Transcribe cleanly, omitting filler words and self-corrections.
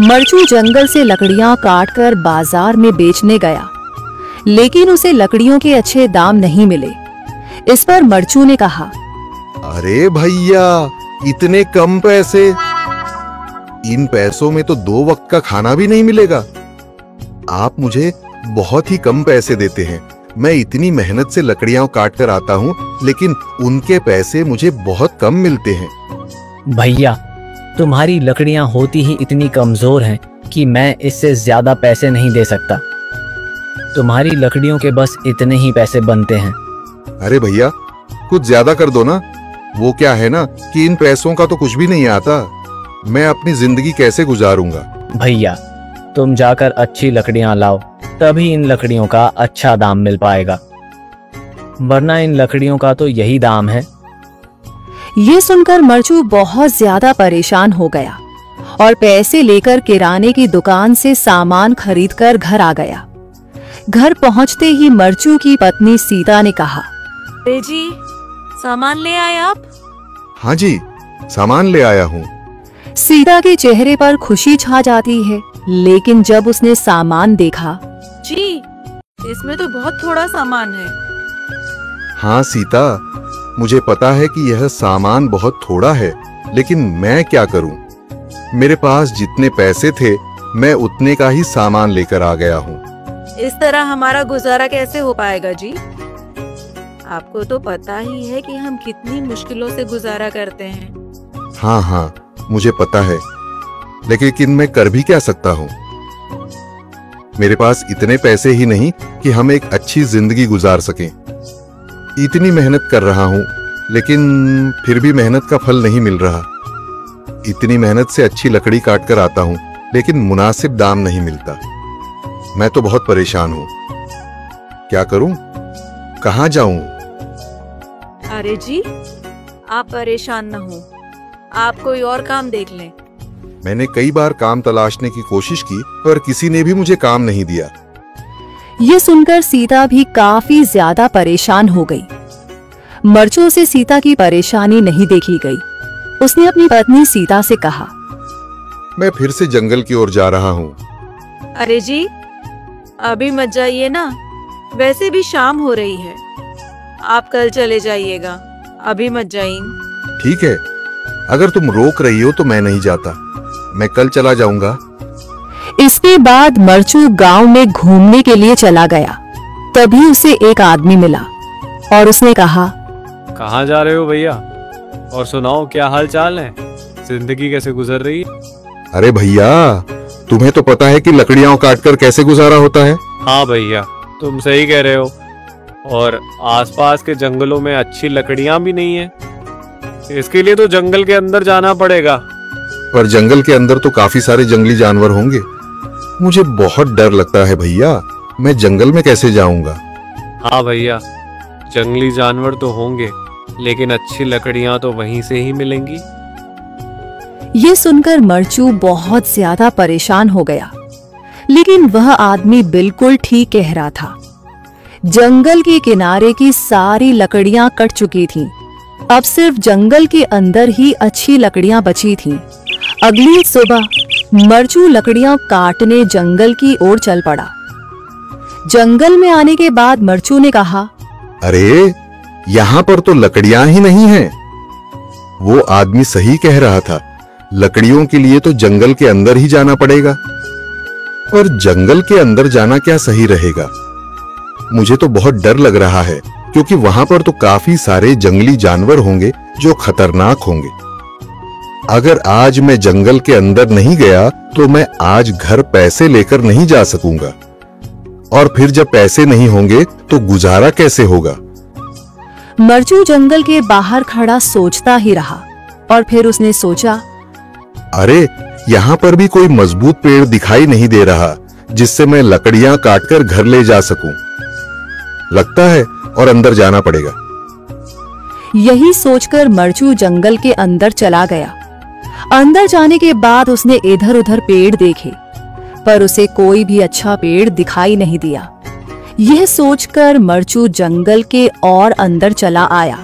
मरचू जंगल से लकड़ियां काटकर बाजार में बेचने गया, लेकिन उसे लकड़ियों के अच्छे दाम नहीं मिले। इस पर मरचू ने कहा, अरे भैया, इतने कम पैसे? इन पैसों में तो 2 वक्त का खाना भी नहीं मिलेगा। आप मुझे बहुत ही कम पैसे देते हैं। मैं इतनी मेहनत से लकड़ियां काट कर आता हूँ, लेकिन उनके पैसे मुझे बहुत कम मिलते हैं। भैया, तुम्हारी लकड़ियां होती ही इतनी कमजोर हैं कि मैं इससे ज्यादा पैसे नहीं दे सकता। तुम्हारी लकड़ियों के बस इतने ही पैसे बनते हैं। अरे भैया, कुछ ज्यादा कर दो ना। वो क्या है ना कि इन पैसों का तो कुछ भी नहीं आता। मैं अपनी जिंदगी कैसे गुजारूंगा? भैया, तुम जाकर अच्छी लकड़ियां लाओ, तभी इन लकड़ियों का अच्छा दाम मिल पाएगा, वरना इन लकड़ियों का तो यही दाम है। ये सुनकर मरचू बहुत ज्यादा परेशान हो गया और पैसे लेकर किराने की दुकान से सामान खरीदकर घर आ गया। घर पहुंचते ही मरचू की पत्नी सीता ने कहा, अरे जी, सामान ले आए आप? हाँ जी, सामान ले आया हूँ। सीता के चेहरे पर खुशी छा जाती है, लेकिन जब उसने सामान देखा, जी, इसमें तो बहुत थोड़ा सामान है। हाँ सीता, मुझे पता है कि यह सामान बहुत थोड़ा है, लेकिन मैं क्या करूं? मेरे पास जितने पैसे थे, मैं उतने का ही सामान लेकर आ गया हूँ। इस तरह हमारा गुजारा कैसे हो पाएगा जी? आपको तो पता ही है कि हम कितनी मुश्किलों से गुजारा करते हैं। हाँ हाँ, मुझे पता है, लेकिन मैं कर भी क्या सकता हूँ? मेरे पास इतने पैसे ही नहीं कि हम एक अच्छी जिंदगी गुजार सकें। इतनी मेहनत कर रहा हूँ, लेकिन फिर भी मेहनत का फल नहीं मिल रहा। इतनी मेहनत से अच्छी लकड़ी काट कर आता हूँ, लेकिन मुनासिब दाम नहीं मिलता। मैं तो बहुत परेशान हूँ। क्या करूँ? कहाँ जाऊँ? अरे जी, आप परेशान न हो, आप कोई और काम देख लें। मैंने कई बार काम तलाशने की कोशिश की, पर किसी ने भी मुझे काम नहीं दिया। ये सुनकर सीता भी काफी ज्यादा परेशान हो गई। मरचू से सीता की परेशानी नहीं देखी गई। उसने अपनी पत्नी सीता से कहा, मैं फिर से जंगल की ओर जा रहा हूँ। अरे जी, अभी मत जाइए ना, वैसे भी शाम हो रही है। आप कल चले जाइएगा, अभी मत जाइए। ठीक है, अगर तुम रोक रही हो तो मैं नहीं जाता। मैं कल चला जाऊंगा। इसके बाद मरचू गांव में घूमने के लिए चला गया। तभी उसे एक आदमी मिला और उसने कहा, कहाँ जा रहे हो भैया? और सुनाओ, क्या हाल चाल है? जिंदगी कैसे गुजर रही है? अरे भैया, तुम्हें तो पता है कि लकड़ियां काटकर कैसे गुजारा होता है। हाँ भैया, तुम सही कह रहे हो। और आसपास के जंगलों में अच्छी लकड़ियां भी नहीं है। इसके लिए तो जंगल के अंदर जाना पड़ेगा। पर जंगल के अंदर तो काफी सारे जंगली जानवर होंगे। मुझे बहुत डर लगता है भैया, मैं जंगल में कैसे जाऊंगा? हाँ भैया, जंगली जानवर तो होंगे, लेकिन अच्छी लकड़ियां तो वहीं से ही मिलेंगी। ये सुनकर मरचू बहुत ज्यादा परेशान हो गया, लेकिन वह आदमी बिल्कुल ठीक कह रहा था। जंगल के किनारे की सारी लकड़ियां कट चुकी थीं। अब सिर्फ जंगल के अंदर ही अच्छी लकड़ियां बची थीं। अगली सुबह मरचू लकड़ियां काटने जंगल की ओर चल पड़ा। जंगल में आने के बाद मरचू ने कहा, अरे, यहाँ पर तो लकड़ियां ही नहीं हैं। वो आदमी सही कह रहा था, लकड़ियों के लिए तो जंगल के अंदर ही जाना पड़ेगा। और जंगल के अंदर जाना क्या सही रहेगा? मुझे तो बहुत डर लग रहा है, क्योंकि वहां पर तो काफी सारे जंगली जानवर होंगे जो खतरनाक होंगे। अगर आज मैं जंगल के अंदर नहीं गया तो मैं आज घर पैसे लेकर नहीं जा सकूंगा, और फिर जब पैसे नहीं होंगे तो गुजारा कैसे होगा? मरचू जंगल के बाहर खड़ा सोचता ही रहा और फिर उसने सोचा, अरे, यहाँ पर भी कोई मजबूत पेड़ दिखाई नहीं दे रहा जिससे मैं लकड़ियां काटकर घर ले जा सकूं। लगता है और अंदर जाना पड़ेगा। यही सोचकर मरचू जंगल के अंदर चला गया। अंदर जाने के बाद उसने इधर उधर पेड़ देखे, पर उसे कोई भी अच्छा पेड़ दिखाई नहीं दिया। यह सोचकर मरचू जंगल के और अंदर चला आया।